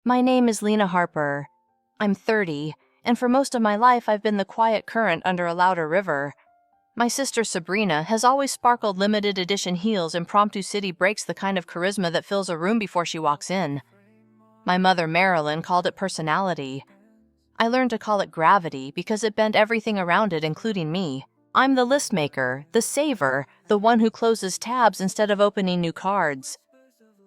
My name is Lena Harper. I'm 30, and for most of my life I've been the quiet current under a louder river. My sister Sabrina has always sparkled limited edition heels, impromptu city breaks, the kind of charisma that fills a room before she walks in. My mother Marilyn called it personality. I learned to call it gravity because it bent everything around it, including me. I'm the list maker, the saver, the one who closes tabs instead of opening new cards.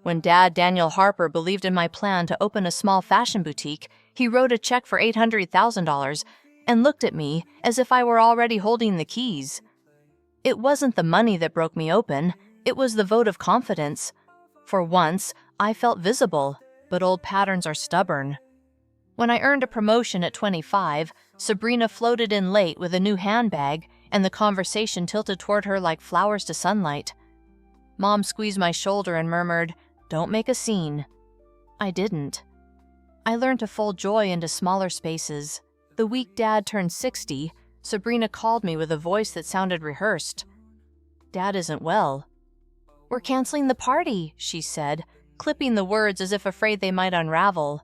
When Dad Daniel Harper believed in my plan to open a small fashion boutique, he wrote a check for $800,000 and looked at me as if I were already holding the keys. It wasn't the money that broke me open, it was the vote of confidence. For once, I felt visible, but old patterns are stubborn. When I earned a promotion at 25, Sabrina floated in late with a new handbag, and the conversation tilted toward her like flowers to sunlight. Mom squeezed my shoulder and murmured, "Don't make a scene." I didn't. I learned to fold joy into smaller spaces. The week Dad turned 60, Sabrina called me with a voice that sounded rehearsed. "Dad isn't well." "We're canceling the party," she said, clipping the words as if afraid they might unravel.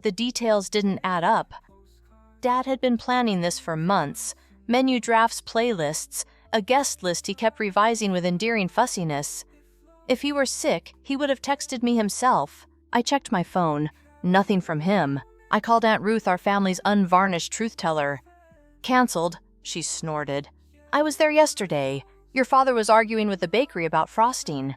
The details didn't add up. Dad had been planning this for months. Menu drafts, playlists, a guest list he kept revising with endearing fussiness. If he were sick, he would have texted me himself. I checked my phone. Nothing from him. I called Aunt Ruth, our family's unvarnished truth-teller. "Canceled," she snorted. "I was there yesterday. Your father was arguing with the bakery about frosting."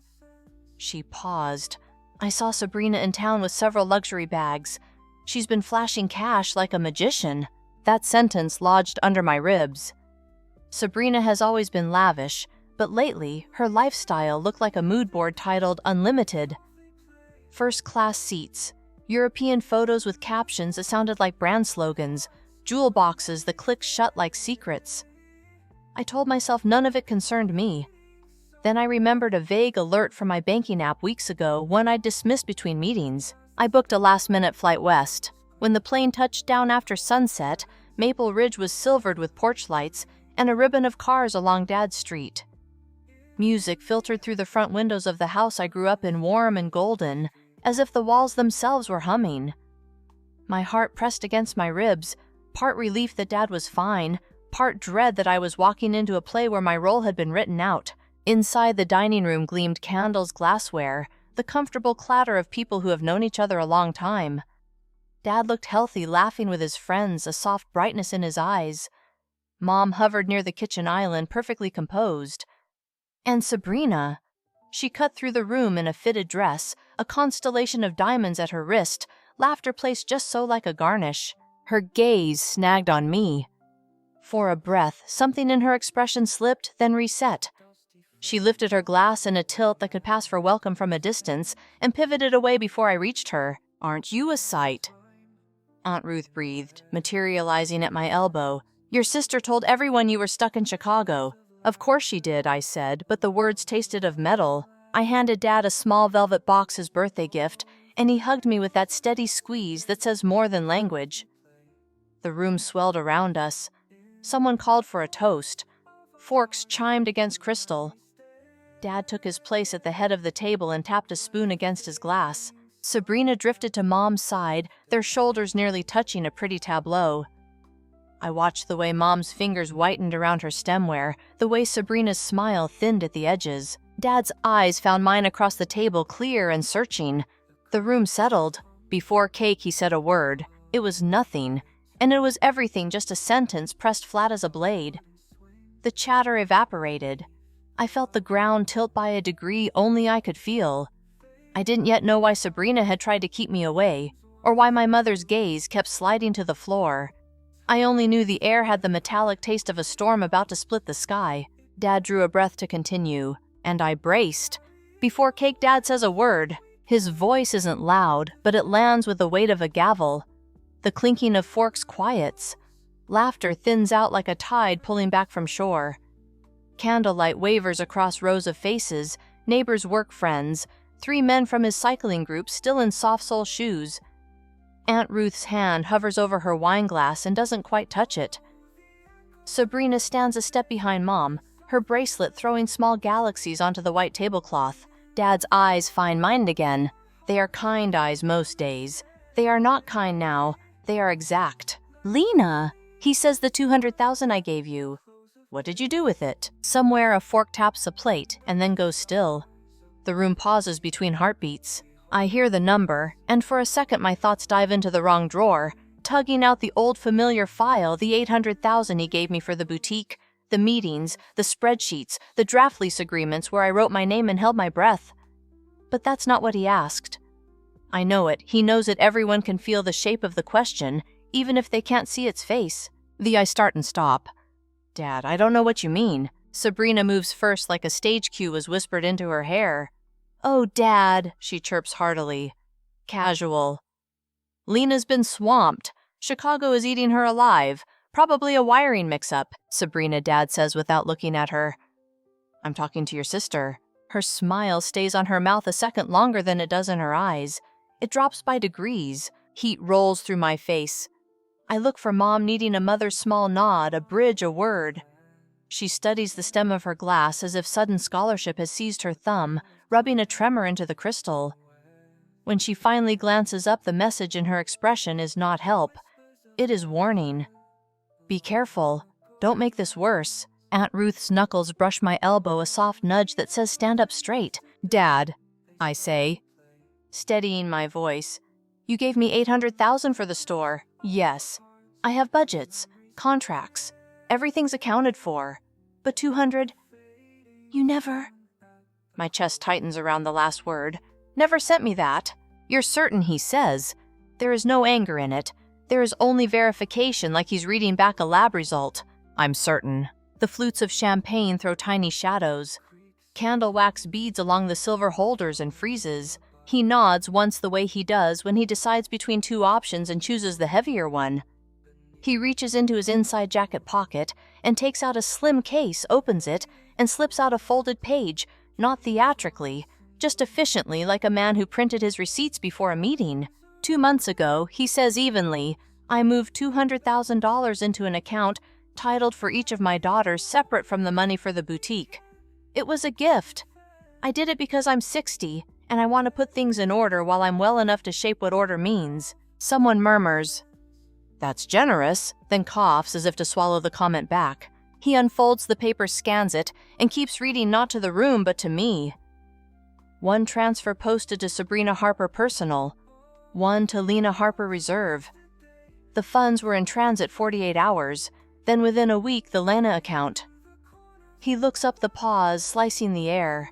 She paused. I saw Sabrina in town with several luxury bags. She's been flashing cash like a magician. That sentence lodged under my ribs. Sabrina has always been lavish, but lately her lifestyle looked like a mood board titled Unlimited. First-class seats, European photos with captions that sounded like brand slogans, jewel boxes that clicked shut like secrets. I told myself none of it concerned me. Then I remembered a vague alert from my banking app weeks ago, one I'd dismissed between meetings. I booked a last-minute flight west. When the plane touched down after sunset, Maple Ridge was silvered with porch lights and a ribbon of cars along Dad's street. Music filtered through the front windows of the house I grew up in, warm and golden, as if the walls themselves were humming. My heart pressed against my ribs, part relief that Dad was fine, part dread that I was walking into a play where my role had been written out. Inside the dining room gleamed candles, glassware, the comfortable clatter of people who have known each other a long time. Dad looked healthy, laughing with his friends, a soft brightness in his eyes. Mom hovered near the kitchen island, perfectly composed. And Sabrina. She cut through the room in a fitted dress, a constellation of diamonds at her wrist, laughter placed just so like a garnish. Her gaze snagged on me. For a breath, something in her expression slipped, then reset. She lifted her glass in a tilt that could pass for welcome from a distance and pivoted away before I reached her. "Aren't you a sight?" Aunt Ruth breathed, materializing at my elbow. "Your sister told everyone you were stuck in Chicago." "Of course she did," I said, but the words tasted of metal. I handed Dad a small velvet box, his birthday gift, and he hugged me with that steady squeeze that says more than language. The room swelled around us. Someone called for a toast. Forks chimed against crystal. Dad took his place at the head of the table and tapped a spoon against his glass. Sabrina drifted to Mom's side, their shoulders nearly touching, a pretty tableau. I watched the way Mom's fingers whitened around her stemware, the way Sabrina's smile thinned at the edges. Dad's eyes found mine across the table, clear and searching. The room settled. Before cake, he said a word. It was nothing, and it was everything, just a sentence pressed flat as a blade. The chatter evaporated. I felt the ground tilt by a degree only I could feel. I didn't yet know why Sabrina had tried to keep me away, or why my mother's gaze kept sliding to the floor. I only knew the air had the metallic taste of a storm about to split the sky. Dad drew a breath to continue, and I braced. Before cake, Dad says a word. His voice isn't loud, but it lands with the weight of a gavel. The clinking of forks quiets. Laughter thins out like a tide pulling back from shore. Candlelight wavers across rows of faces, neighbors, work friends, 3 men from his cycling group still in soft-sole shoes. Aunt Ruth's hand hovers over her wine glass and doesn't quite touch it. Sabrina stands a step behind Mom, her bracelet throwing small galaxies onto the white tablecloth. Dad's eyes find mine again. They are kind eyes most days. They are not kind now. They are exact. Lena, he says the 200,000 I gave you. What did you do with it? Somewhere a fork taps a plate and then goes still. The room pauses between heartbeats. I hear the number, and for a second my thoughts dive into the wrong drawer, tugging out the old familiar file, the 800,000 he gave me for the boutique, the meetings, the spreadsheets, the draft lease agreements where I wrote my name and held my breath. But that's not what he asked. I know it. He knows that everyone can feel the shape of the question, even if they can't see its face. I start and stop. Dad, I don't know what you mean. Sabrina moves first like a stage cue was whispered into her hair. Oh, Dad, she chirps heartily. Casual. Lena's been swamped. Chicago is eating her alive. Probably a wiring mix-up, Sabrina, Dad says without looking at her. I'm talking to your sister. Her smile stays on her mouth a second longer than it does in her eyes. It drops by degrees. Heat rolls through my face. I look for Mom needing a mother's small nod, a bridge, a word. She studies the stem of her glass as if sudden scholarship has seized her thumb, rubbing a tremor into the crystal. When she finally glances up, the message in her expression is not help. It is warning. Be careful. Don't make this worse. Aunt Ruth's knuckles brush my elbow, a soft nudge that says stand up straight. Dad, I say, steadying my voice. You gave me 800,000 for the store. Yes. I have budgets, contracts. Everything's accounted for. But 200? You never... My chest tightens around the last word. Never sent me that. You're certain, he says. There is no anger in it. There is only verification, like he's reading back a lab result. I'm certain. The flutes of champagne throw tiny shadows. Candle wax beads along the silver holders and freezes. He nods once the way he does when he decides between two options and chooses the heavier one. He reaches into his inside jacket pocket and takes out a slim case, opens it, and slips out a folded page, not theatrically, just efficiently like a man who printed his receipts before a meeting. 2 months ago, he says evenly, I moved $200,000 into an account titled for each of my daughters separate from the money for the boutique. It was a gift. I did it because I'm 60, and I want to put things in order while I'm well enough to shape what order means. Someone murmurs, That's generous, then coughs as if to swallow the comment back. He unfolds the paper, scans it, and keeps reading not to the room but to me. One transfer posted to Sabrina Harper Personal, one to Lena Harper Reserve. The funds were in transit 48 hours, then within a week the Lena account. He looks up the pause, slicing the air.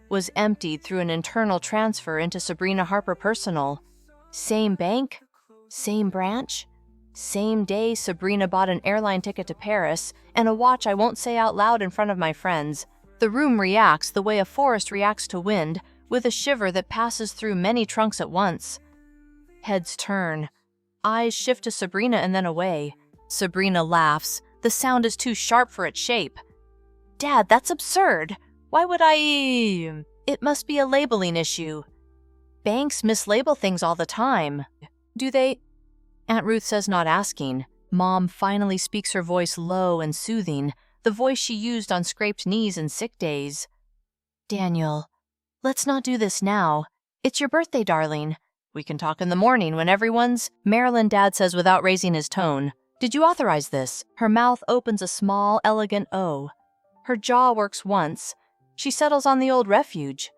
Was emptied through an internal transfer into Sabrina Harper Personal. Same bank? Same branch? Same day Sabrina bought an airline ticket to Paris and a watch I won't say out loud in front of my friends. The room reacts the way a forest reacts to wind, with a shiver that passes through many trunks at once. Heads turn. Eyes shift to Sabrina and then away. Sabrina laughs. The sound is too sharp for its shape. Dad, that's absurd. Why would I... It must be a labeling issue. Banks mislabel things all the time. Do they? Aunt Ruth says not asking. Mom finally speaks, her voice low and soothing, the voice she used on scraped knees and sick days. Daniel, let's not do this now. It's your birthday, darling. We can talk in the morning when everyone's... Marilyn, Dad says without raising his tone. Did you authorize this? Her mouth opens a small, elegant O. Her jaw works once. She settles on the old refuge.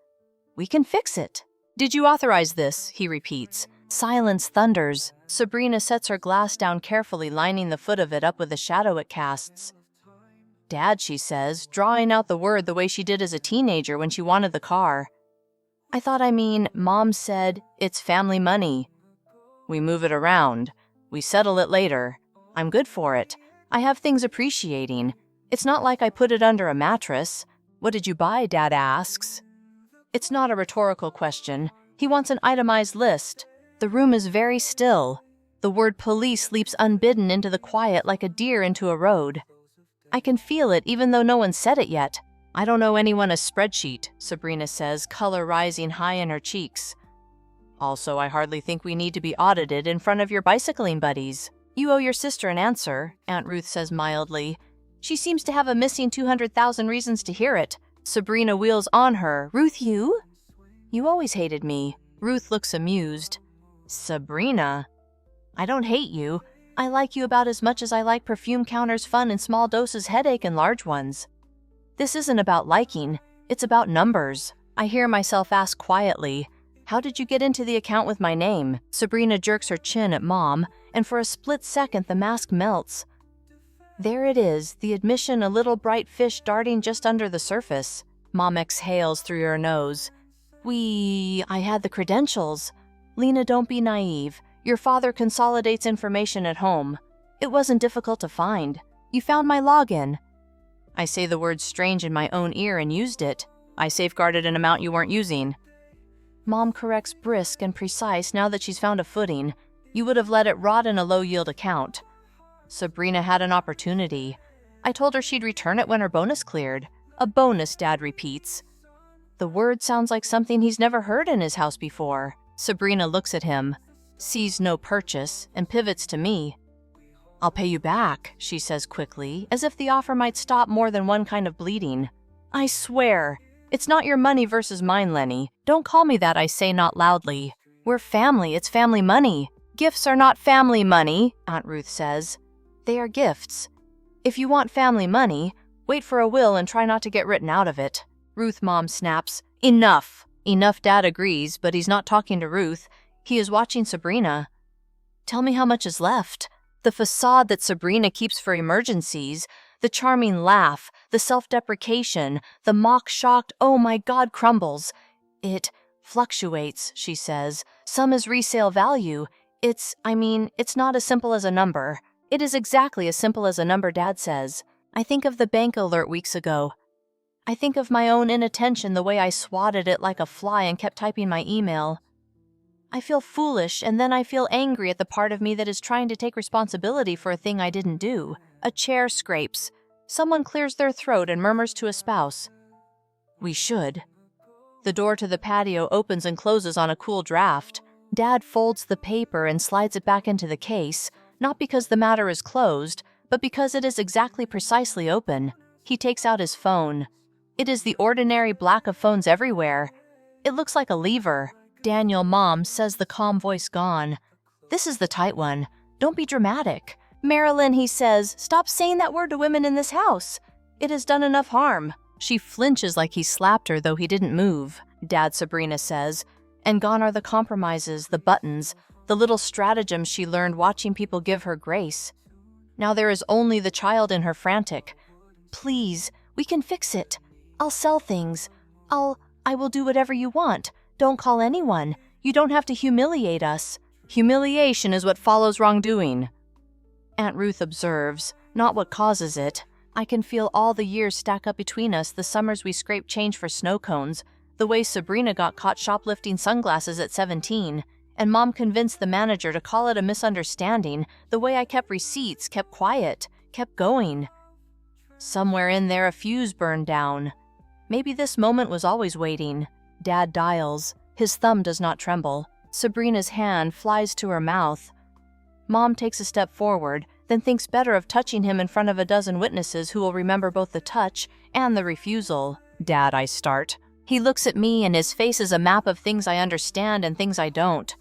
We can fix it. Did you authorize this? He repeats. Silence thunders. Sabrina sets her glass down carefully, lining the foot of it up with the shadow it casts. Dad, she says, drawing out the word the way she did as a teenager when she wanted the car. Mom said, it's family money. We move it around. We settle it later. I'm good for it. I have things appreciating. It's not like I put it under a mattress. What did you buy, Dad asks. It's not a rhetorical question. He wants an itemized list. The room is very still. The word police leaps unbidden into the quiet like a deer into a road. I can feel it even though no one said it yet. I don't owe anyone a spreadsheet, Sabrina says, color rising high in her cheeks. Also, I hardly think we need to be audited in front of your bicycling buddies. You owe your sister an answer, Aunt Ruth says mildly. She seems to have a missing 200,000 reasons to hear it. Sabrina wheels on her. Ruth, you? You always hated me. Ruth looks amused. Sabrina, I don't hate you. I like you about as much as I like perfume counters fun in small doses, headache in large ones. This isn't about liking, it's about numbers. I hear myself ask quietly, how did you get into the account with my name? Sabrina jerks her chin at Mom, and for a split second the mask melts. There it is, the admission, a little bright fish darting just under the surface. Mom exhales through her nose. I had the credentials. Lena, don't be naive. Your father consolidates information at home. It wasn't difficult to find. You found my login. I say the word strange in my own ear and used it. I safeguarded an amount you weren't using. Mom corrects brisk and precise now that she's found a footing. You would have let it rot in a low-yield account. Sabrina had an opportunity. I told her she'd return it when her bonus cleared. A bonus, Dad repeats. The word sounds like something he's never heard in his house before. Sabrina looks at him, sees no purchase, and pivots to me. I'll pay you back, she says quickly, as if the offer might stop more than one kind of bleeding. I swear. It's not your money versus mine, Lenny. Don't call me that, I say not loudly. We're family, it's family money. Gifts are not family money, Aunt Ruth says. They are gifts. If you want family money, wait for a will and try not to get written out of it. Ruth Mom snaps, Enough! Enough, Dad agrees, but he's not talking to Ruth. He is watching Sabrina. Tell me how much is left. The facade that Sabrina keeps for emergencies, the charming laugh, the self-deprecation, the mock-shocked, oh my God, crumbles. It fluctuates, she says. Some is resale value. It's not as simple as a number. It is exactly as simple as a number, Dad says. I think of the bank alert weeks ago. I think of my own inattention, the way I swatted it like a fly and kept typing my email. I feel foolish, and then I feel angry at the part of me that is trying to take responsibility for a thing I didn't do. A chair scrapes. Someone clears their throat and murmurs to a spouse. We should. The door to the patio opens and closes on a cool draft. Dad folds the paper and slides it back into the case, not because the matter is closed, but because it is exactly precisely open. He takes out his phone. It is the ordinary black of phones everywhere. It looks like a lever. Daniel, Mom, says, the calm voice gone. This is the tight one. Don't be dramatic. Marilyn, he says, stop saying that word to women in this house. It has done enough harm. She flinches like he slapped her, though he didn't move, Dad, Sabrina says. And gone are the compromises, the buttons, the little stratagems she learned watching people give her grace. Now there is only the child in her frantic. Please, we can fix it. I'll sell things. I will do whatever you want. Don't call anyone. You don't have to humiliate us. Humiliation is what follows wrongdoing. Aunt Ruth observes, not what causes it. I can feel all the years stack up between us, the summers we scraped change for snow cones, the way Sabrina got caught shoplifting sunglasses at 17, and Mom convinced the manager to call it a misunderstanding, the way I kept receipts, kept quiet, kept going. Somewhere in there a fuse burned down. Maybe this moment was always waiting. Dad dials. His thumb does not tremble. Sabrina's hand flies to her mouth. Mom takes a step forward, then thinks better of touching him in front of a dozen witnesses who will remember both the touch and the refusal. Dad, I start. He looks at me and his face is a map of things I understand and things I don't.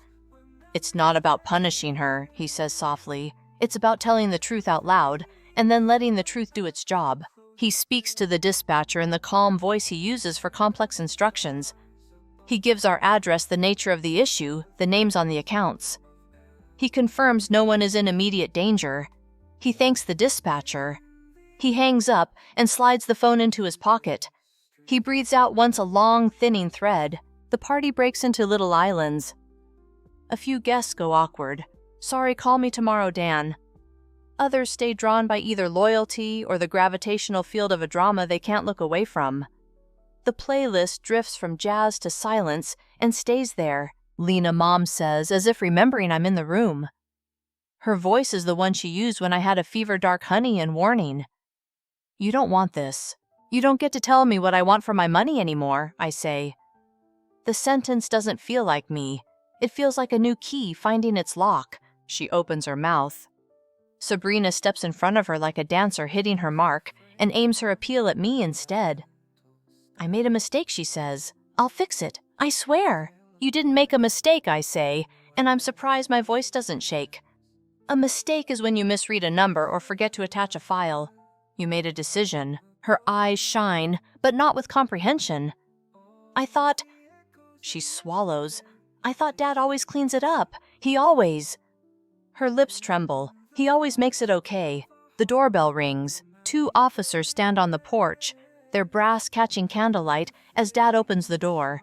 It's not about punishing her, he says softly. It's about telling the truth out loud, and then letting the truth do its job. He speaks to the dispatcher in the calm voice he uses for complex instructions. He gives our address, the nature of the issue, the names on the accounts. He confirms no one is in immediate danger. He thanks the dispatcher. He hangs up and slides the phone into his pocket. He breathes out once a long, thinning thread. The party breaks into little islands. A few guests go awkward. Sorry, call me tomorrow, Dan. Others stay drawn by either loyalty or the gravitational field of a drama they can't look away from. The playlist drifts from jazz to silence and stays there, Lena, Mom says, as if remembering I'm in the room. Her voice is the one she used when I had a fever dark honey and warning. You don't want this. You don't get to tell me what I want for my money anymore, I say. The sentence doesn't feel like me. It feels like a new key finding its lock. She opens her mouth. Sabrina steps in front of her like a dancer hitting her mark and aims her appeal at me instead. I made a mistake, she says. I'll fix it. I swear. You didn't make a mistake, I say, and I'm surprised my voice doesn't shake. A mistake is when you misread a number or forget to attach a file. You made a decision. Her eyes shine, but not with comprehension. I thought... She swallows. I thought Dad always cleans it up. He always... Her lips tremble. He always makes it okay. The doorbell rings. 2 officers stand on the porch, their brass catching candlelight as Dad opens the door.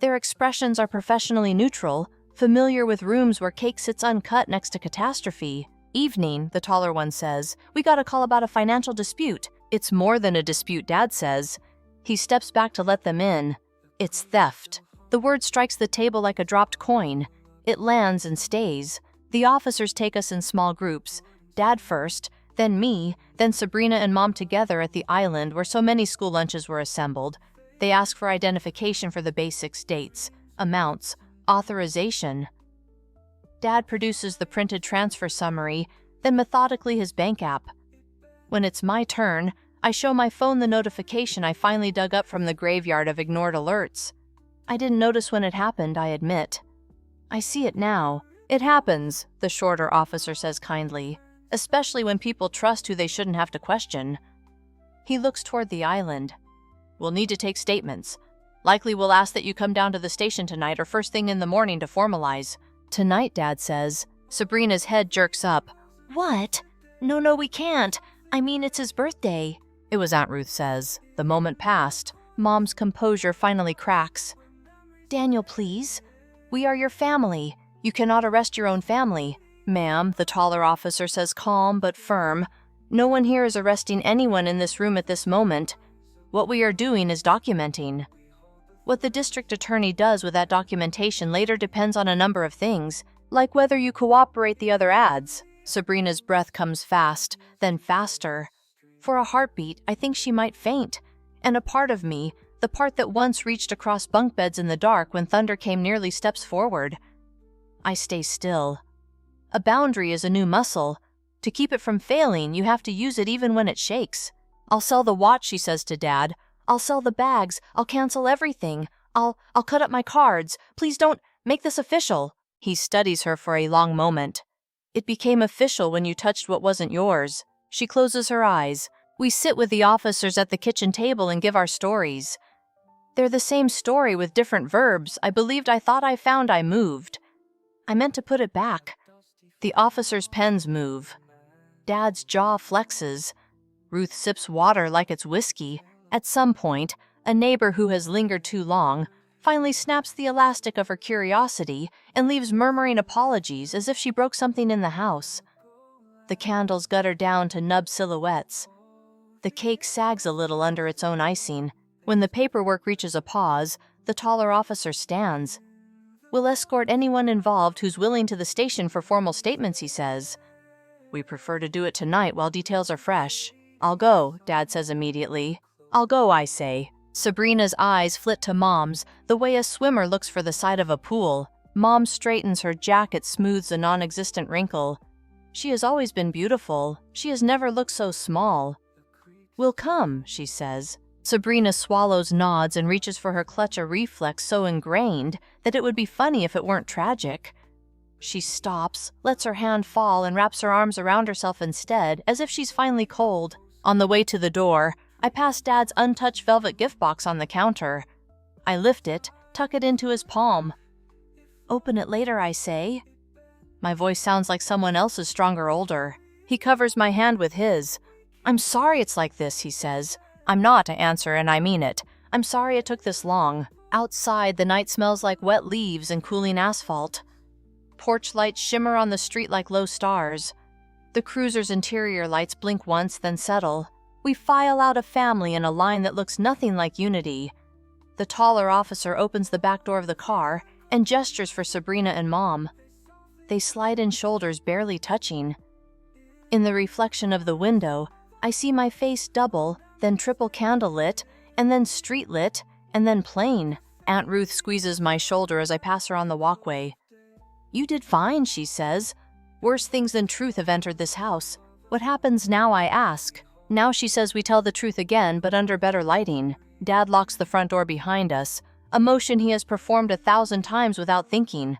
Their expressions are professionally neutral, familiar with rooms where cake sits uncut next to catastrophe. Evening, the taller one says. We got a call about a financial dispute. It's more than a dispute, Dad says. He steps back to let them in. It's theft. The word strikes the table like a dropped coin. It lands and stays. The officers take us in small groups. Dad first, then me, then Sabrina and Mom together at the island where so many school lunches were assembled. They ask for identification for the basics, dates, amounts, authorization. Dad produces the printed transfer summary, then methodically his bank app. When it's my turn, I show my phone the notification I finally dug up from the graveyard of ignored alerts. I didn't notice when it happened, I admit. I see it now. It happens, the shorter officer says kindly, especially when people trust who they shouldn't have to question. He looks toward the island. We'll need to take statements. Likely we'll ask that you come down to the station tonight or first thing in the morning to formalize. Tonight, Dad says. Sabrina's head jerks up. What? No, we can't. I mean, it's his birthday. It was, Aunt Ruth says. The moment passed. Mom's composure finally cracks. Daniel, please. We are your family. You cannot arrest your own family. Ma'am, the taller officer says, calm but firm. No one here is arresting anyone in this room at this moment. What we are doing is documenting. What the district attorney does with that documentation later depends on a number of things, like whether you cooperate the other adds. Sabrina's breath comes fast, then faster. For a heartbeat, I think she might faint. And a part of me, the part that once reached across bunk beds in the dark when thunder came nearly steps forward. I stay still. A boundary is a new muscle. To keep it from failing, you have to use it even when it shakes. I'll sell the watch, she says to Dad. I'll sell the bags. I'll cancel everything. I'll cut up my cards. Please don't make this official. He studies her for a long moment. It became official when you touched what wasn't yours. She closes her eyes. We sit with the officers at the kitchen table and give our stories. They're the same story with different verbs. I believed, I thought, I found, I moved. I meant to put it back. The officers' pens move. Dad's jaw flexes. Ruth sips water like it's whiskey. At some point, a neighbor who has lingered too long finally snaps the elastic of her curiosity and leaves murmuring apologies as if she broke something in the house. The candles gutter down to nub silhouettes. The cake sags a little under its own icing. When the paperwork reaches a pause, the taller officer stands. We'll escort anyone involved who's willing to the station for formal statements, he says. We prefer to do it tonight while details are fresh. I'll go, Dad says immediately. I'll go, I say. Sabrina's eyes flit to Mom's, the way a swimmer looks for the side of a pool. Mom straightens her jacket, smooths a non-existent wrinkle. She has always been beautiful. She has never looked so small. We'll come, she says. Sabrina swallows, nods, and reaches for her clutch, a reflex so ingrained that it would be funny if it weren't tragic. She stops, lets her hand fall, and wraps her arms around herself instead, as if she's finally cold. On the way to the door, I pass Dad's untouched velvet gift box on the counter. I lift it, tuck it into his palm. Open it later, I say. My voice sounds like someone else's, stronger, older. He covers my hand with his. I'm sorry it's like this, he says. I'm not, I answer, and I mean it. I'm sorry it took this long. Outside, the night smells like wet leaves and cooling asphalt. Porch lights shimmer on the street like low stars. The cruiser's interior lights blink once, then settle. We file out a family in a line that looks nothing like unity. The taller officer opens the back door of the car and gestures for Sabrina and Mom. They slide in shoulders, barely touching. In the reflection of the window, I see my face double, then triple candlelit, and then streetlit, and then plain. Aunt Ruth squeezes my shoulder as I pass her on the walkway. You did fine, she says. Worse things than truth have entered this house. What happens now, I ask. Now she says we tell the truth again, but under better lighting. Dad locks the front door behind us, a motion he has performed 1,000 times without thinking.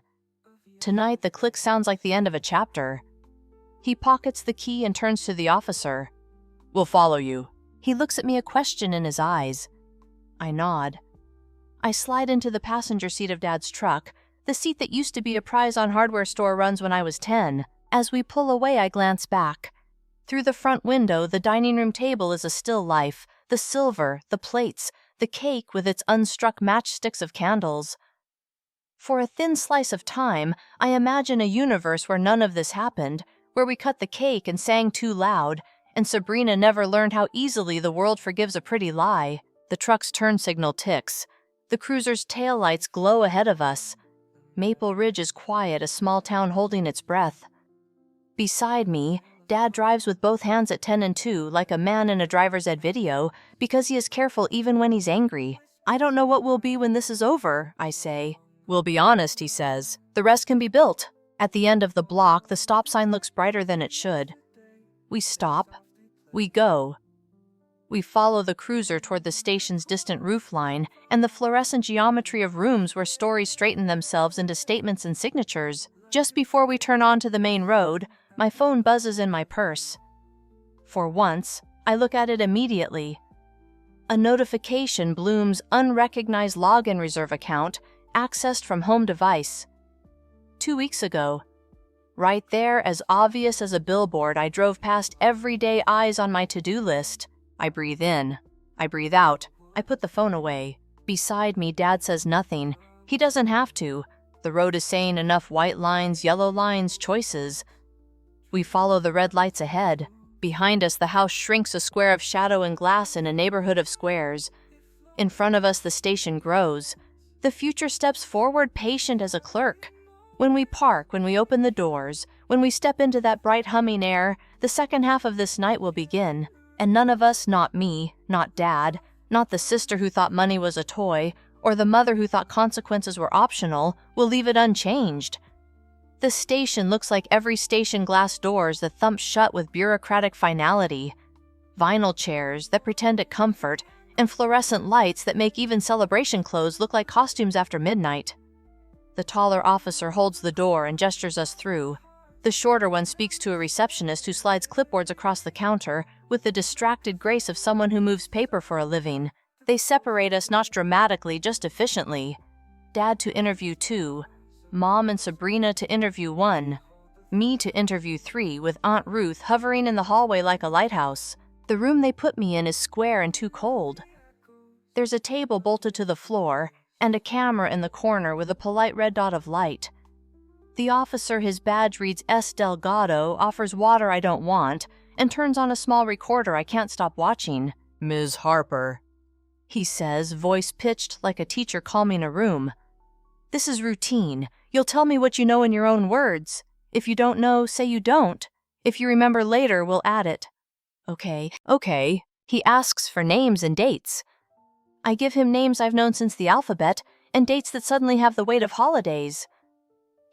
Tonight, the click sounds like the end of a chapter. He pockets the key and turns to the officer. "We'll follow you." He looks at me, a question in his eyes. I nod. I slide into the passenger seat of Dad's truck, the seat that used to be a prize on hardware store runs when I was 10. As we pull away, I glance back. Through the front window, the dining room table is a still life, the silver, the plates, the cake with its unstruck matchsticks of candles. For a thin slice of time, I imagine a universe where none of this happened, where we cut the cake and sang too loud, and Sabrina never learned how easily the world forgives a pretty lie. The truck's turn signal ticks. The cruiser's taillights glow ahead of us. Maple Ridge is quiet, a small town holding its breath. Beside me, Dad drives with both hands at 10 and 2 like a man in a driver's ed video because he is careful even when he's angry. "I don't know what we'll be when this is over," I say. "We'll be honest," he says. "The rest can be built." At the end of the block, the stop sign looks brighter than it should. We stop. We go. We follow the cruiser toward the station's distant roofline and the fluorescent geometry of rooms where stories straighten themselves into statements and signatures. Just before we turn onto the main road, my phone buzzes in my purse. For once, I look at it immediately. A notification blooms unrecognized login reserve account, accessed from home device. 2 weeks ago. Right there, as obvious as a billboard, I drove past everyday eyes on my to-do list. I breathe in. I breathe out. I put the phone away. Beside me, Dad says nothing. He doesn't have to. The road is saying enough white lines, yellow lines, choices. We follow the red lights ahead. Behind us, the house shrinks a square of shadow and glass in a neighborhood of squares. In front of us, the station grows. The future steps forward, patient as a clerk. When we park, when we open the doors, when we step into that bright humming air, the second half of this night will begin. And none of us, not me, not Dad, not the sister who thought money was a toy, or the mother who thought consequences were optional, will leave it unchanged. The station looks like every station glass doors that thump shut with bureaucratic finality. Vinyl chairs that pretend to comfort, and fluorescent lights that make even celebration clothes look like costumes after midnight. The taller officer holds the door and gestures us through. The shorter one speaks to a receptionist who slides clipboards across the counter with the distracted grace of someone who moves paper for a living. They separate us not dramatically, just efficiently. Dad to interview 2, Mom and Sabrina to interview 1, me to interview 3, with Aunt Ruth hovering in the hallway like a lighthouse. The room they put me in is square and too cold. There's a table bolted to the floor and a camera in the corner with a polite red dot of light. The officer, his badge reads S. Delgado, offers water I don't want, and turns on a small recorder I can't stop watching. "Ms. Harper," he says, voice pitched like a teacher calming a room. "This is routine. You'll tell me what you know in your own words. If you don't know, say you don't. If you remember later, we'll add it." Okay. He asks for names and dates. I give him names I've known since the alphabet, and dates that suddenly have the weight of holidays.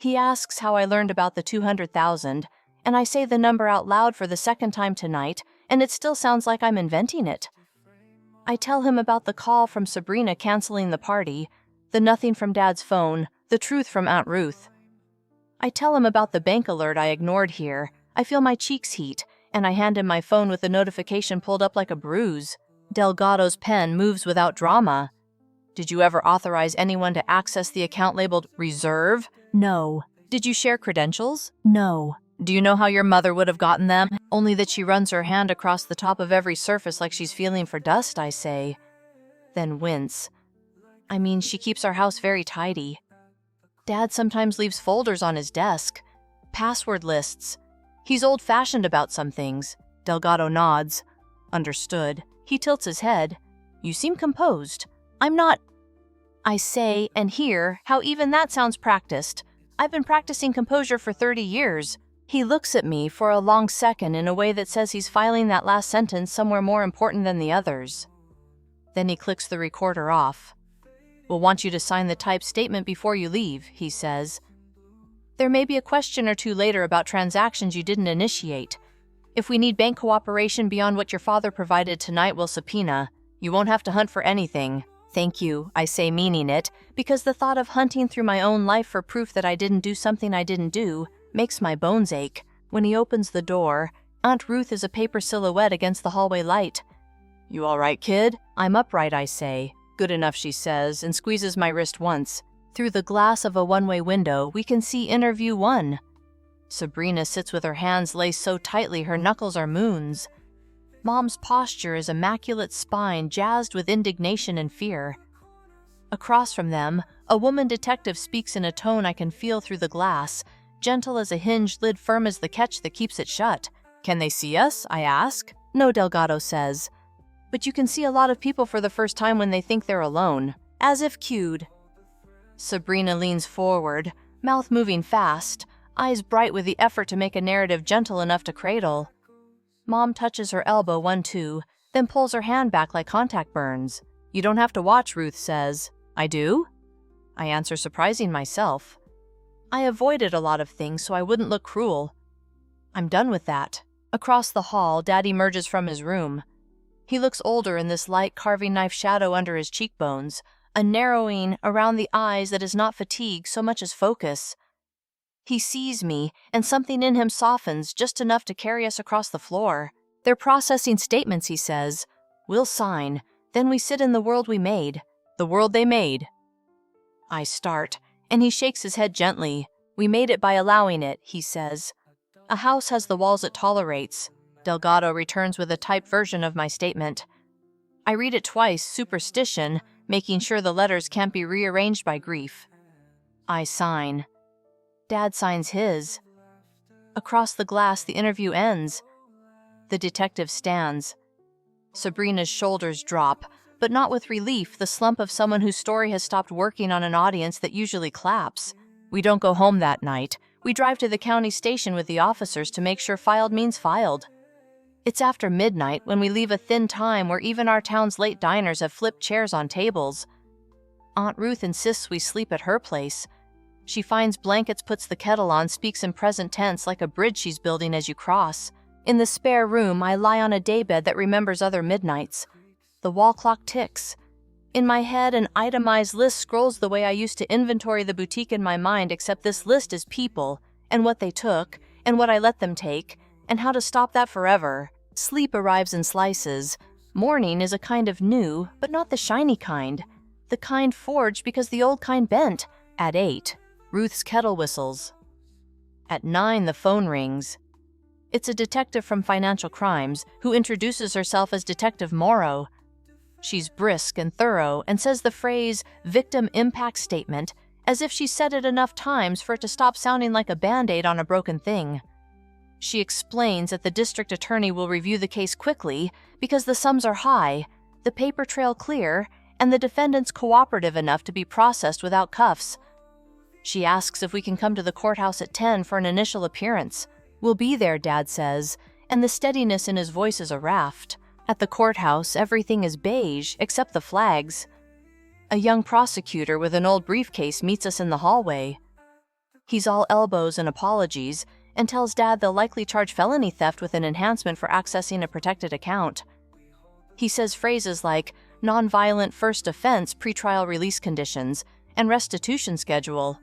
He asks how I learned about the 200,000, and I say the number out loud for the second time tonight, and it still sounds like I'm inventing it. I tell him about the call from Sabrina canceling the party, the nothing from Dad's phone, the truth from Aunt Ruth. I tell him about the bank alert I ignored here. I feel my cheeks heat, and I hand him my phone with the notification pulled up like a bruise. Delgado's pen moves without drama. "Did you ever authorize anyone to access the account labeled reserve?" "No." "Did you share credentials?" "No." "Do you know how your mother would have gotten them?" "Only that she runs her hand across the top of every surface like she's feeling for dust," I say. Then wince. "I mean, she keeps our house very tidy. Dad sometimes leaves folders on his desk. Password lists. He's old-fashioned about some things." Delgado nods. "Understood." He tilts his head. "You seem composed." "I'm not." I say and hear how even that sounds practiced. I've been practicing composure for 30 years. He looks at me for a long second in a way that says he's filing that last sentence somewhere more important than the others. Then he clicks the recorder off. "We'll want you to sign the typed statement before you leave," he says. "There may be a question or two later about transactions you didn't initiate. If we need bank cooperation beyond what your father provided tonight, we'll subpoena. You won't have to hunt for anything." Thank you, I say, meaning it, because the thought of hunting through my own life for proof that I didn't do something I didn't do makes my bones ache. When he opens the door, Aunt Ruth is a paper silhouette against the hallway light. You all right, kid? I'm upright, I say. Good enough, she says, and squeezes my wrist once. Through the glass of a one-way window, we can see interview 1. Sabrina sits with her hands laced so tightly her knuckles are moons. Mom's posture is immaculate spine jazzed with indignation and fear. Across from them, a woman detective speaks in a tone I can feel through the glass, gentle as a hinged lid, firm as the catch that keeps it shut. Can they see us? I ask. No, Delgado says. But you can see a lot of people for the first time when they think they're alone. As if cued. Sabrina leans forward, mouth moving fast, eyes bright with the effort to make a narrative gentle enough to cradle. Mom touches her elbow 1-2, then pulls her hand back like contact burns. You don't have to watch, Ruth says. I do? I answer, surprising myself. I avoided a lot of things so I wouldn't look cruel. I'm done with that. Across the hall, Dad emerges from his room. He looks older in this light carving knife shadow under his cheekbones, a narrowing around the eyes that is not fatigue so much as focus. He sees me, and something in him softens just enough to carry us across the floor. They're processing statements, he says. We'll sign. Then we sit in the world we made. The world they made. I start, and he shakes his head gently. We made it by allowing it, he says. A house has the walls it tolerates. Delgado returns with a typed version of my statement. I read it twice, superstition, making sure the letters can't be rearranged by grief. I sign. Dad signs his. Across the glass, the interview ends. The detective stands. Sabrina's shoulders drop, but not with relief, the slump of someone whose story has stopped working on an audience that usually claps. We don't go home that night. We drive to the county station with the officers to make sure filed means filed. It's after midnight when we leave a thin time where even our town's late diners have flipped chairs on tables. Aunt Ruth insists we sleep at her place. She finds blankets, puts the kettle on, speaks in present tense like a bridge she's building as you cross. In the spare room, I lie on a daybed that remembers other midnights. The wall clock ticks. In my head, an itemized list scrolls the way I used to inventory the boutique in my mind, except this list is people, and what they took, and what I let them take, and how to stop that forever. Sleep arrives in slices. Morning is a kind of new, but not the shiny kind. The kind forged because the old kind bent. At 8, Ruth's kettle whistles. At 9, the phone rings. It's a detective from Financial Crimes who introduces herself as Detective Morrow. She's brisk and thorough and says the phrase victim impact statement as if she's said it enough times for it to stop sounding like a Band-Aid on a broken thing. She explains that the district attorney will review the case quickly because the sums are high, the paper trail clear, and the defendants cooperative enough to be processed without cuffs. She asks if we can come to the courthouse at 10 for an initial appearance. We'll be there, Dad says, and the steadiness in his voice is a raft. At the courthouse, everything is beige except the flags. A young prosecutor with an old briefcase meets us in the hallway. He's all elbows and apologies, and tells Dad they'll likely charge felony theft with an enhancement for accessing a protected account. He says phrases like nonviolent first offense pretrial release conditions and restitution schedule.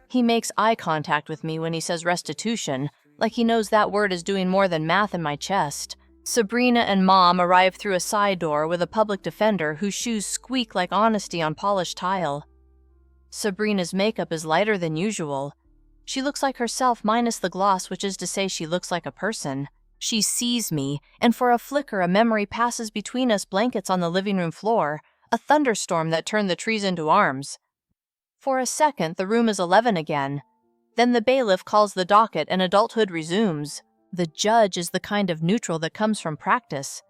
He makes eye contact with me when he says restitution, like he knows that word is doing more than math in my chest. Sabrina and Mom arrive through a side door with a public defender whose shoes squeak like honesty on polished tile. Sabrina's makeup is lighter than usual. She looks like herself minus the gloss, which is to say she looks like a person. She sees me, and for a flicker a memory passes between us, blankets on the living room floor, a thunderstorm that turned the trees into arms. For a second, the room is 11 again. Then the bailiff calls the docket and adulthood resumes. The judge is the kind of neutral that comes from practice.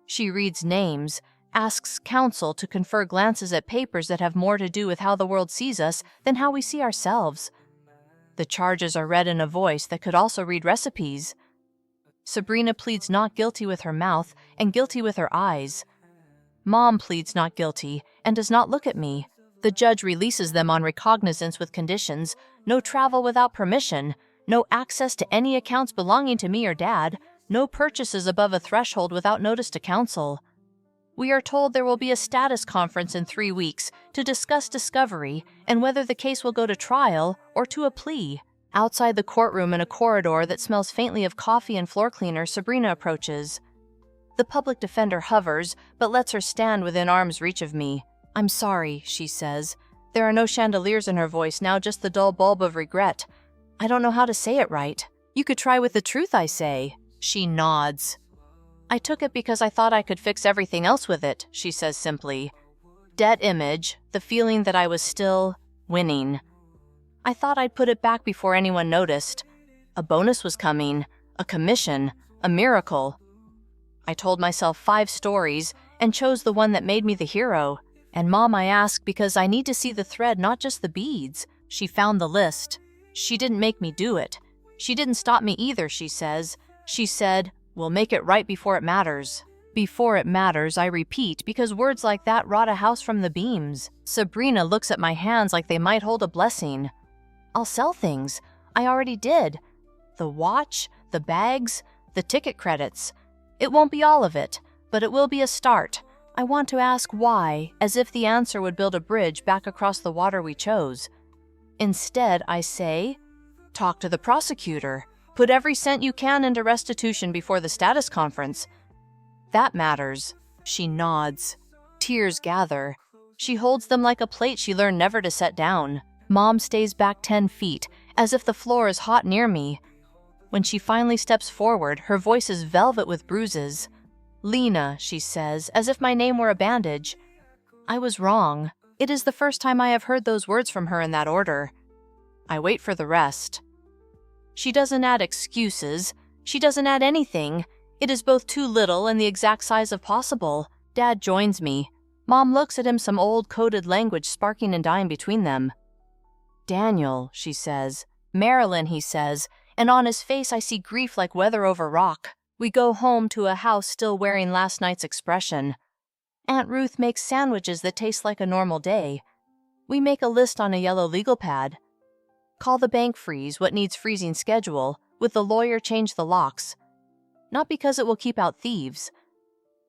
She reads names, asks counsel to confer glances at papers that have more to do with how the world sees us than how we see ourselves. The charges are read in a voice that could also read recipes. Sabrina pleads not guilty with her mouth and guilty with her eyes. Mom pleads not guilty and does not look at me. The judge releases them on recognizance with conditions, no travel without permission, no access to any accounts belonging to me or Dad, no purchases above a threshold without notice to counsel. We are told there will be a status conference in 3 weeks to discuss discovery and whether the case will go to trial or to a plea. Outside the courtroom in a corridor that smells faintly of coffee and floor cleaner, Sabrina approaches. The public defender hovers, but lets her stand within arm's reach of me. "I'm sorry," she says. There are no chandeliers in her voice now, just the dull bulb of regret. "I don't know how to say it right." "You could try with the truth," I say. She nods. "I took it because I thought I could fix everything else with it," she says simply. Dead image, the feeling that I was still winning. I thought I'd put it back before anyone noticed. A bonus was coming, a commission, a miracle. I told myself 5 stories and chose the one that made me the hero. And Mom, I ask because I need to see the thread, not just the beads. She found the list. She didn't make me do it. She didn't stop me either, she says. She said, "We'll make it right before it matters." Before it matters, I repeat, because words like that rot a house from the beams. Sabrina looks at my hands like they might hold a blessing. "I'll sell things. I already did. The watch, the bags, the ticket credits. It won't be all of it, but it will be a start. I want to ask why, as if the answer would build a bridge back across the water we chose. Instead, I say, talk to the prosecutor. Put every cent you can into restitution before the status conference. That matters." She nods. Tears gather. She holds them like a plate she learned never to set down. Mom stays back 10 feet, as if the floor is hot near me. When she finally steps forward, her voice is velvet with bruises. "Lena," she says, as if my name were a bandage. I was wrong. It is the first time I have heard those words from her in that order. I wait for the rest. She doesn't add excuses. She doesn't add anything. It is both too little and the exact size of possible. Dad joins me. Mom looks at him, some old coded language sparking and dying between them. "Daniel," she says. "Marilyn," he says, and on his face I see grief like weather over rock. We go home to a house still wearing last night's expression. Aunt Ruth makes sandwiches that taste like a normal day. We make a list on a yellow legal pad. Call the bank, freeze what needs freezing schedule, with the lawyer change the locks. Not because it will keep out thieves.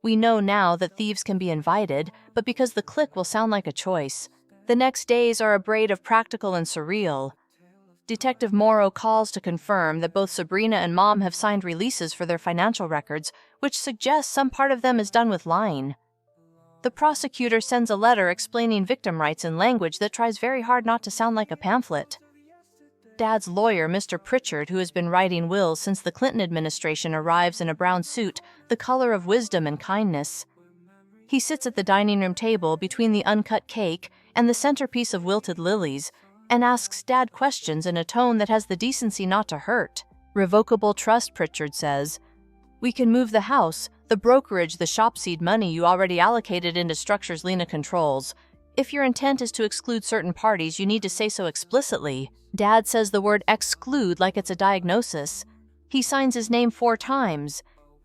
We know now that thieves can be invited, but because the click will sound like a choice. The next days are a braid of practical and surreal. Detective Morrow calls to confirm that both Sabrina and Mom have signed releases for their financial records, which suggests some part of them is done with lying. The prosecutor sends a letter explaining victim rights in language that tries very hard not to sound like a pamphlet. Dad's lawyer, Mr. Pritchard, who has been writing wills since the Clinton administration, arrives in a brown suit, the color of wisdom and kindness. He sits at the dining room table between the uncut cake and the centerpiece of wilted lilies, and asks Dad questions in a tone that has the decency not to hurt. "Revocable trust," Pritchard says. "We can move the house, the brokerage, the shop seed money you already allocated into structures Lena controls. If your intent is to exclude certain parties, you need to say so explicitly." Dad says the word exclude like it's a diagnosis. He signs his name 4 times.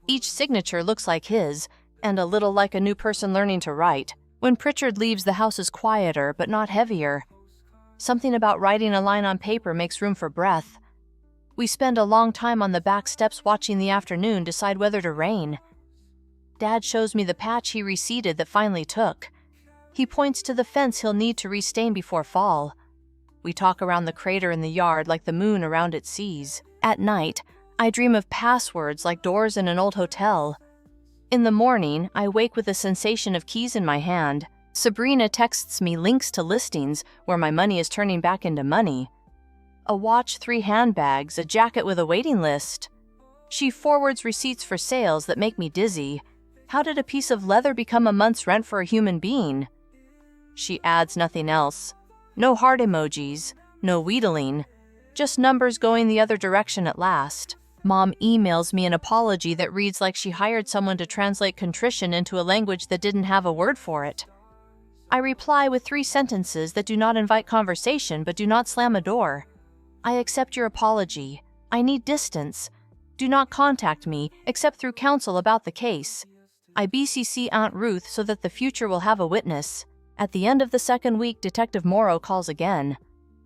Each signature looks like his, and a little like a new person learning to write. When Pritchard leaves, the house is quieter, but not heavier. Something about writing a line on paper makes room for breath. We spend a long time on the back steps watching the afternoon decide whether to rain. Dad shows me the patch he reseeded that finally took. He points to the fence he'll need to restain before fall. We talk around the crater in the yard like the moon around its seas. At night, I dream of passwords like doors in an old hotel. In the morning, I wake with a sensation of keys in my hand. Sabrina texts me links to listings where my money is turning back into money. A watch, 3 handbags, a jacket with a waiting list. She forwards receipts for sales that make me dizzy. How did a piece of leather become a month's rent for a human being? She adds nothing else. No heart emojis, no wheedling, just numbers going the other direction at last. Mom emails me an apology that reads like she hired someone to translate contrition into a language that didn't have a word for it. I reply with 3 sentences that do not invite conversation but do not slam a door. I accept your apology. I need distance. Do not contact me except through counsel about the case. I BCC Aunt Ruth so that the future will have a witness. At the end of the 2nd week, Detective Morrow calls again.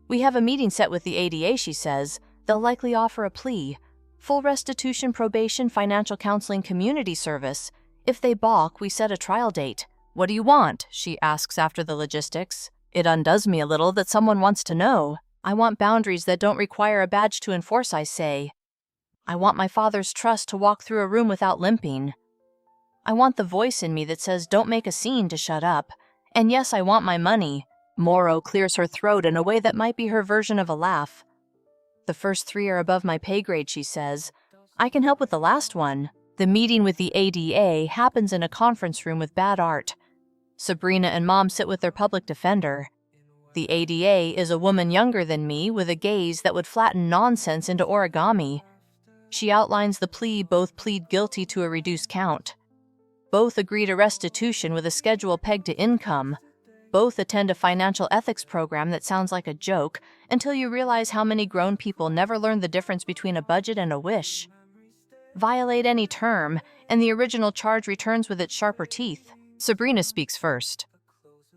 We have a meeting set with the ADA, she says. They'll likely offer a plea. Full restitution, probation, financial counseling, community service. If they balk, we set a trial date. What do you want? She asks after the logistics. It undoes me a little that someone wants to know. I want boundaries that don't require a badge to enforce, I say. I want my father's trust to walk through a room without limping. I want the voice in me that says, don't make a scene, to shut up. And yes, I want my money. Moro clears her throat in a way that might be her version of a laugh. The first 3 are above my pay grade, she says. I can help with the last one. The meeting with the ADA happens in a conference room with bad art. Sabrina and Mom sit with their public defender. The ADA is a woman younger than me with a gaze that would flatten nonsense into origami. She outlines the plea both plead guilty to a reduced count. Both agree to restitution with a schedule pegged to income. Both attend a financial ethics program that sounds like a joke until you realize how many grown people never learn the difference between a budget and a wish. Violate any term, and the original charge returns with its sharper teeth. Sabrina speaks first.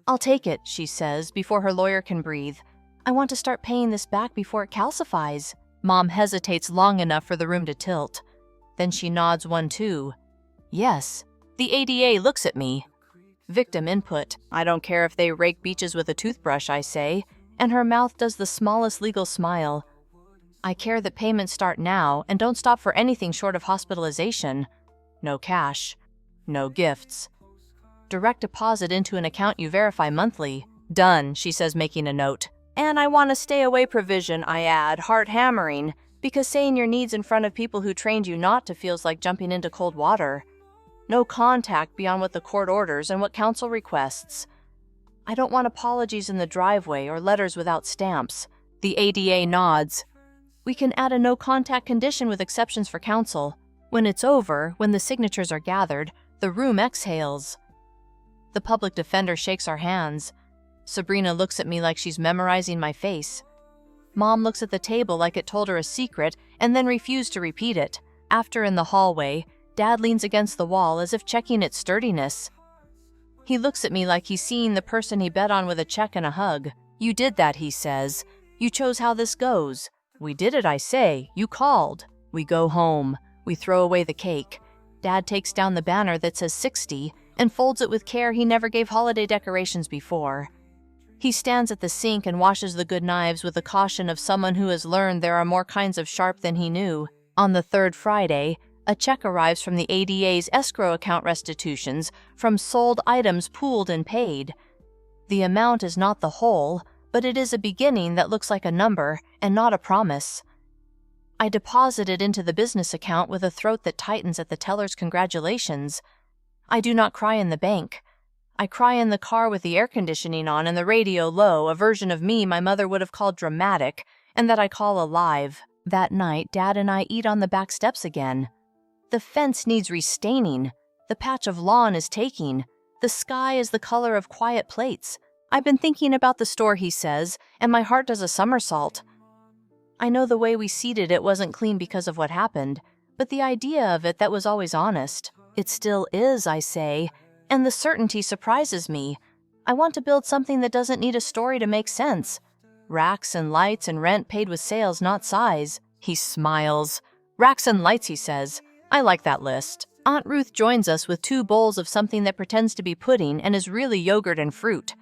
I'll take it, she says, before her lawyer can breathe. I want to start paying this back before it calcifies. Mom hesitates long enough for the room to tilt. Then she nods 1, 2. Yes. The ADA looks at me. Victim input. I don't care if they rake beaches with a toothbrush, I say, and her mouth does the smallest legal smile. I care that payments start now and don't stop for anything short of hospitalization. No cash. No gifts. Direct deposit into an account you verify monthly. Done, she says, making a note. And I want a stay away provision, I add, heart hammering, because saying your needs in front of people who trained you not to feels like jumping into cold water. No contact beyond what the court orders and what counsel requests. I don't want apologies in the driveway or letters without stamps. The ADA nods. We can add a no-contact condition with exceptions for counsel. When it's over, when the signatures are gathered, the room exhales. The public defender shakes our hands. Sabrina looks at me like she's memorizing my face. Mom looks at the table like it told her a secret and then refused to repeat it. After, in the hallway, Dad leans against the wall as if checking its sturdiness. He looks at me like he's seeing the person he bet on with a check and a hug. You did that, he says. You chose how this goes. We did it, I say. You called. We go home. We throw away the cake. Dad takes down the banner that says 60 and folds it with care he never gave holiday decorations before. He stands at the sink and washes the good knives with the caution of someone who has learned there are more kinds of sharp than he knew. On the 3rd Friday, a check arrives from the ADA's escrow account restitutions from sold items pooled and paid. The amount is not the whole, but it is a beginning that looks like a number and not a promise. I deposit it into the business account with a throat that tightens at the teller's congratulations. I do not cry in the bank. I cry in the car with the air conditioning on and the radio low, a version of me my mother would have called dramatic, and that I call alive. That night, Dad and I eat on the back steps again. The fence needs restaining. The patch of lawn is taking. The sky is the color of quiet plates. I've been thinking about the store, he says, and my heart does a somersault. I know the way we seated it wasn't clean because of what happened, but the idea of it that was always honest. It still is, I say, and the certainty surprises me. I want to build something that doesn't need a story to make sense. Racks and lights and rent paid with sales, not size. He smiles. Racks and lights, he says. I like that list. Aunt Ruth joins us with 2 bowls of something that pretends to be pudding and is really yogurt and fruit.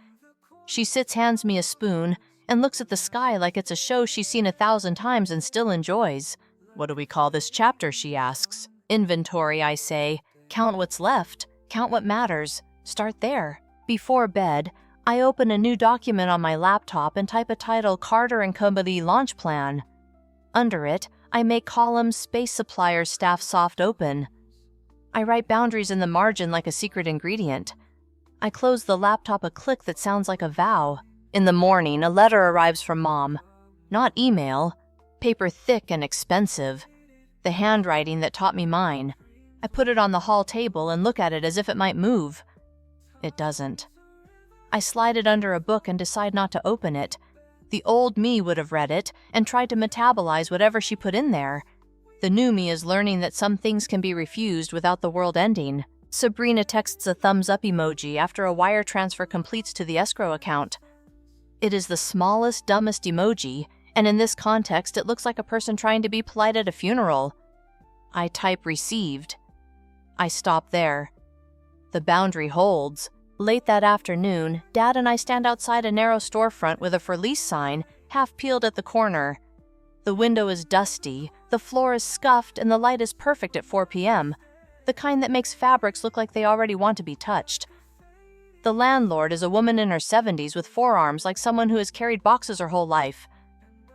She hands me a spoon and looks at the sky like it's a show she's seen 1,000 times and still enjoys. What do we call this chapter, she asks. Inventory, I say. Count what's left. Count what matters. Start there. Before bed, I open a new document on my laptop and type a title Carter & Company Launch Plan. Under it, I make columns Space Supplier Staff Soft Open. I write boundaries in the margin like a secret ingredient. I close the laptop a click that sounds like a vow. In the morning, a letter arrives from Mom. Not email. Paper thick and expensive. The handwriting that taught me mine. I put it on the hall table and look at it as if it might move. It doesn't. I slide it under a book and decide not to open it. The old me would have read it and tried to metabolize whatever she put in there. The new me is learning that some things can be refused without the world ending. Sabrina texts a thumbs-up emoji after a wire transfer completes to the escrow account. It is the smallest, dumbest emoji, and in this context it looks like a person trying to be polite at a funeral. I type received. I stop there. The boundary holds. Late that afternoon, Dad and I stand outside a narrow storefront with a for lease sign, half peeled at the corner. The window is dusty, the floor is scuffed, and the light is perfect at 4 p.m., the kind that makes fabrics look like they already want to be touched. The landlord is a woman in her 70s with forearms like someone who has carried boxes her whole life.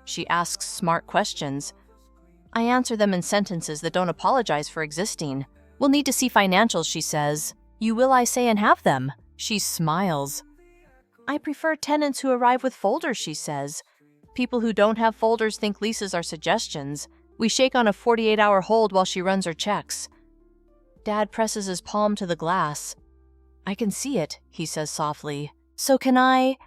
She asks smart questions. I answer them in sentences that don't apologize for existing. "We'll need to see financials," she says. "You will," I say, "and have them." She smiles. "I prefer tenants who arrive with folders," she says. People who don't have folders think leases are suggestions. We shake on a 48-hour hold while she runs her checks. Dad presses his palm to the glass. "I can see it," he says softly. "So can I?"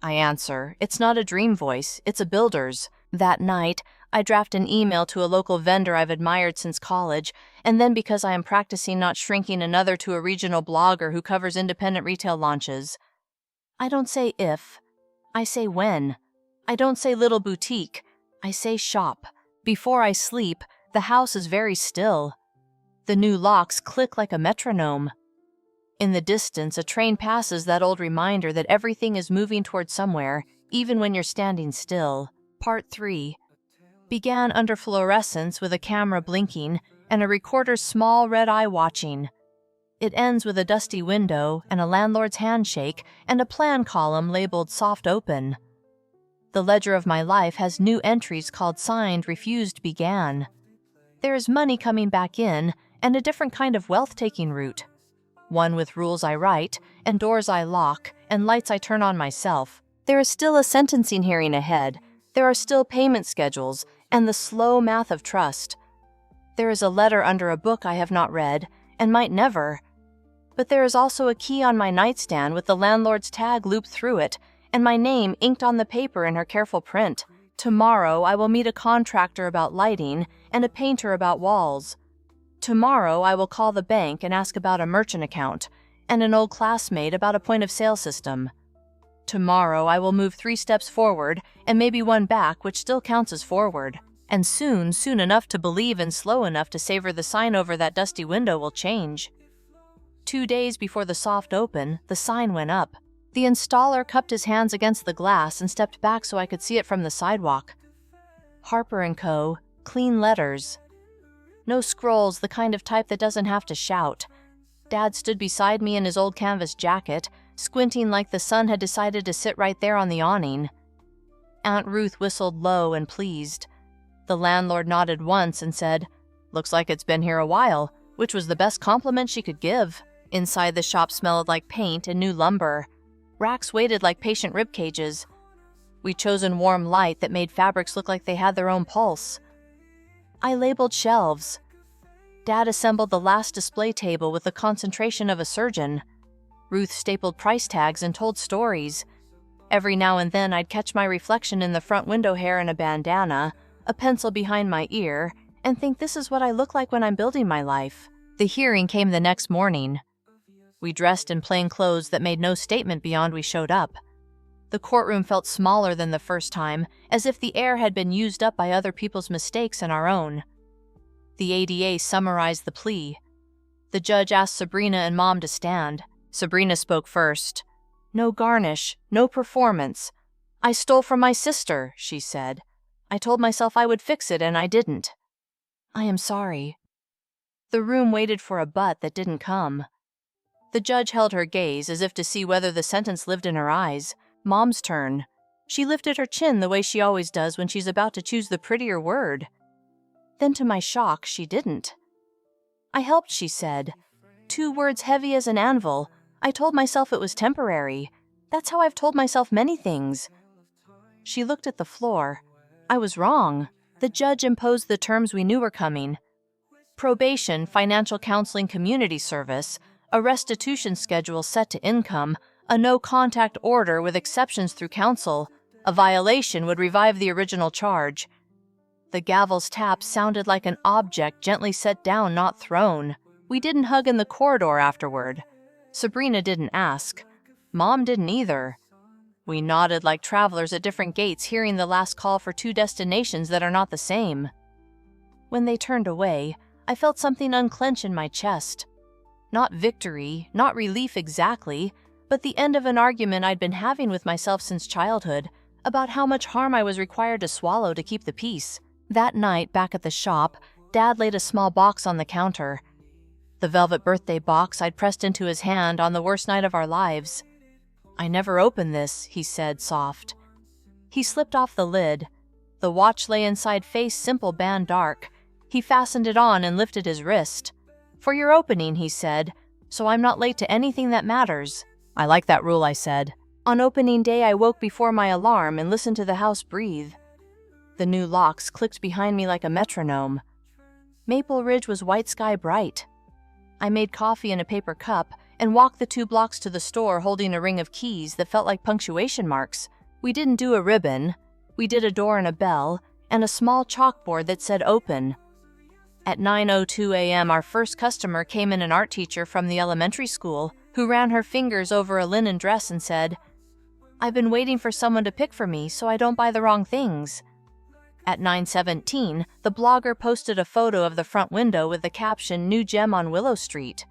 I answer. It's not a dream voice, it's a builder's. That night, I draft an email to a local vendor I've admired since college, and then because I am practicing not shrinking another to a regional blogger who covers independent retail launches. I don't say if, I say when. I don't say little boutique, I say shop. Before I sleep, the house is very still. The new locks click like a metronome. In the distance, a train passes, that old reminder that everything is moving toward somewhere, even when you're standing still. Part 3. Began under fluorescence with a camera blinking and a recorder's small red eye watching. It ends with a dusty window and a landlord's handshake and a plan column labeled soft open. The ledger of my life has new entries called signed, refused, began. There is money coming back in and a different kind of wealth-taking route. One with rules I write and doors I lock and lights I turn on myself. There is still a sentencing hearing ahead. There are still payment schedules and the slow math of trust. There is a letter under a book I have not read and might never. But there is also a key on my nightstand with the landlord's tag looped through it and my name inked on the paper in her careful print. Tomorrow I will meet a contractor about lighting and a painter about walls. Tomorrow I will call the bank and ask about a merchant account and an old classmate about a point-of-sale system. Tomorrow I will move 3 steps forward and maybe 1 back, which still counts as forward. And soon enough to believe and slow enough to savor the sign over that dusty window will change. 2 days before the soft open, the sign went up. The installer cupped his hands against the glass and stepped back so I could see it from the sidewalk. Harper & Co., clean letters. No scrolls, the kind of type that doesn't have to shout. Dad stood beside me in his old canvas jacket, squinting like the sun had decided to sit right there on the awning. Aunt Ruth whistled low and pleased. The landlord nodded once and said, "Looks like it's been here a while," which was the best compliment she could give. Inside, the shop smelled like paint and new lumber. Racks waited like patient rib cages. We'd chosen warm light that made fabrics look like they had their own pulse. I labeled shelves. Dad assembled the last display table with the concentration of a surgeon. Ruth stapled price tags and told stories. Every now and then I'd catch my reflection in the front window hair in a bandana, a pencil behind my ear, and think this is what I look like when I'm building my life. The hearing came the next morning. We dressed in plain clothes that made no statement beyond we showed up. The courtroom felt smaller than the first time, as if the air had been used up by other people's mistakes and our own. The ADA summarized the plea. The judge asked Sabrina and Mom to stand. Sabrina spoke first. "No garnish, no performance. I stole from my sister," she said. "I told myself I would fix it and I didn't. I am sorry." The room waited for a but that didn't come. The judge held her gaze as if to see whether the sentence lived in her eyes. Mom's turn. She lifted her chin the way she always does when she's about to choose the prettier word. Then to my shock, she didn't. "I helped," she said. 2 words heavy as an anvil. I told myself it was temporary. That's how I've told myself many things. She looked at the floor. I was wrong. The judge imposed the terms we knew were coming. Probation, financial counseling, community service, a restitution schedule set to income, a no-contact order with exceptions through counsel. A violation would revive the original charge. The gavel's tap sounded like an object gently set down, not thrown. We didn't hug in the corridor afterward. Sabrina didn't ask. Mom didn't either. We nodded like travelers at different gates, hearing the last call for 2 destinations that are not the same. When they turned away, I felt something unclench in my chest. Not victory, not relief exactly, but the end of an argument I'd been having with myself since childhood about how much harm I was required to swallow to keep the peace. That night, back at the shop, Dad laid a small box on the counter. The velvet birthday box I'd pressed into his hand on the worst night of our lives. "I never opened this," he said, soft. He slipped off the lid. The watch lay inside face simple band dark. He fastened it on and lifted his wrist. "For your opening," he said, "so I'm not late to anything that matters." "I like that rule," I said. On opening day, I woke before my alarm and listened to the house breathe. The new locks clicked behind me like a metronome. Maple Ridge was white sky bright. I made coffee in a paper cup and walked the 2 blocks to the store holding a ring of keys that felt like punctuation marks. We didn't do a ribbon. We did a door and a bell, and a small chalkboard that said open. At 9:02 a.m., our first customer came in, an art teacher from the elementary school, who ran her fingers over a linen dress and said, "I've been waiting for someone to pick for me so I don't buy the wrong things." At 9:17, the blogger posted a photo of the front window with the caption, "New gem on Willow Street."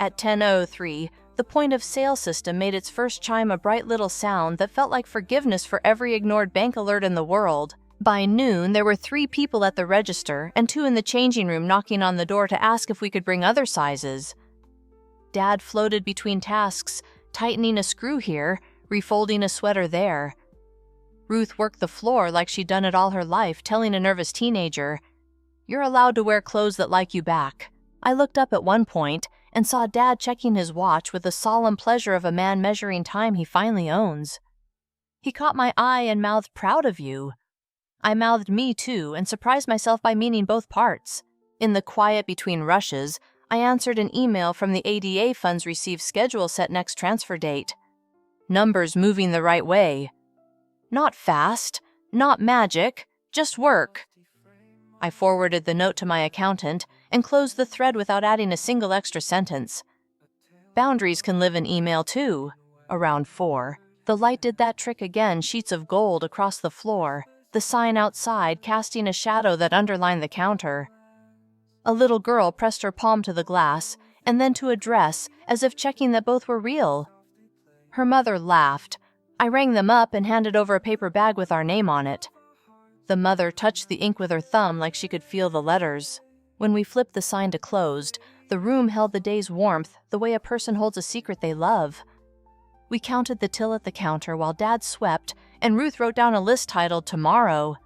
At 10:03, the point-of-sale system made its first chime, a bright little sound that felt like forgiveness for every ignored bank alert in the world. By noon, there were 3 people at the register and 2 in the changing room knocking on the door to ask if we could bring other sizes. Dad floated between tasks, tightening a screw here, refolding a sweater there. Ruth worked the floor like she'd done it all her life, telling a nervous teenager, "You're allowed to wear clothes that like you back." I looked up at one point and saw Dad checking his watch with the solemn pleasure of a man measuring time he finally owns. He caught my eye and mouthed, "Proud of you." I mouthed "me too" and surprised myself by meaning both parts. In the quiet between rushes, I answered an email from the ADA funds received schedule set next transfer date. Numbers moving the right way. Not fast, not magic, just work. I forwarded the note to my accountant and closed the thread without adding a single extra sentence. Boundaries can live in email too. Around 4, the light did that trick again, sheets of gold across the floor, the sign outside casting a shadow that underlined the counter. A little girl pressed her palm to the glass and then to a dress, as if checking that both were real. Her mother laughed. I rang them up and handed over a paper bag with our name on it. The mother touched the ink with her thumb like she could feel the letters. When we flipped the sign to closed, the room held the day's warmth the way a person holds a secret they love. We counted the till at the counter while Dad swept, and Ruth wrote down a list titled "Tomorrow."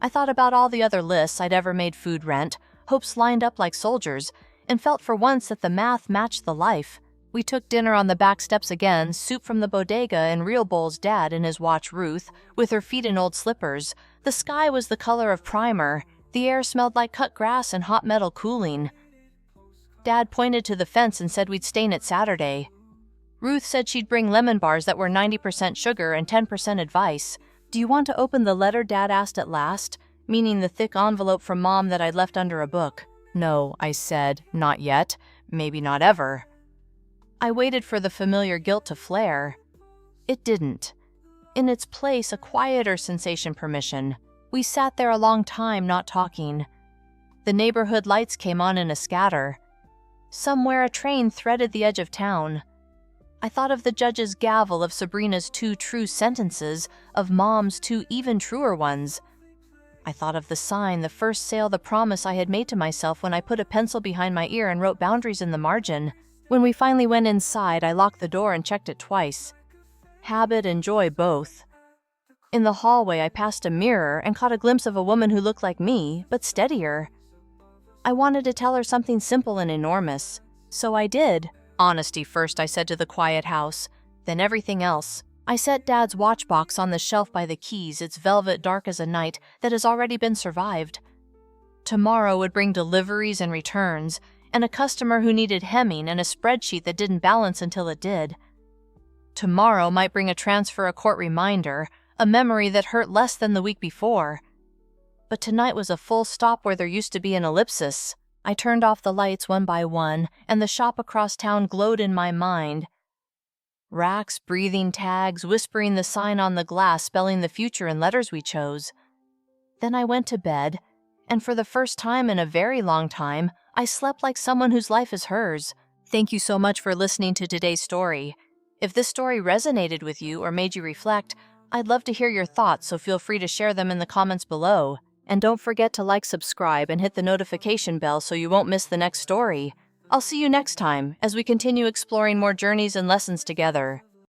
I thought about all the other lists I'd ever made: food, rent, hopes lined up like soldiers, and felt for once that the math matched the life. We took dinner on the back steps again, soup from the bodega and real bowls. Dad in his watch, Ruth with her feet in old slippers. The sky was the color of primer. The air smelled like cut grass and hot metal cooling. Dad pointed to the fence and said we'd stain it Saturday. Ruth said she'd bring lemon bars that were 90% sugar and 10% advice. "Do you want to open the letter?" Dad asked at last, meaning the thick envelope from Mom that I'd left under a book. "No," I said, "not yet. Maybe not ever." I waited for the familiar guilt to flare. It didn't. In its place, a quieter sensation: permission. We sat there a long time, not talking. The neighborhood lights came on in a scatter. Somewhere a train threaded the edge of town. I thought of the judge's gavel, of Sabrina's 2 true sentences, of Mom's 2 even truer ones. I thought of the sign, the first sale, the promise I had made to myself when I put a pencil behind my ear and wrote boundaries in the margin. When we finally went inside, I locked the door and checked it twice. Habit and joy both. In the hallway, I passed a mirror and caught a glimpse of a woman who looked like me, but steadier. I wanted to tell her something simple and enormous. So I did. "Honesty first," I said to the quiet house, "then everything else." I set Dad's watch box on the shelf by the keys, its velvet dark as a night that has already been survived. Tomorrow would bring deliveries and returns, and a customer who needed hemming and a spreadsheet that didn't balance until it did. Tomorrow might bring a transfer, a court reminder, a memory that hurt less than the week before. But tonight was a full stop where there used to be an ellipsis. I turned off the lights one by one, and the shop across town glowed in my mind. Racks, breathing tags, whispering the sign on the glass, spelling the future in letters we chose. Then I went to bed, and for the first time in a very long time, I slept like someone whose life is hers. Thank you so much for listening to today's story. If this story resonated with you or made you reflect, I'd love to hear your thoughts, so feel free to share them in the comments below. And don't forget to like, subscribe, and hit the notification bell so you won't miss the next story. I'll see you next time as we continue exploring more journeys and lessons together.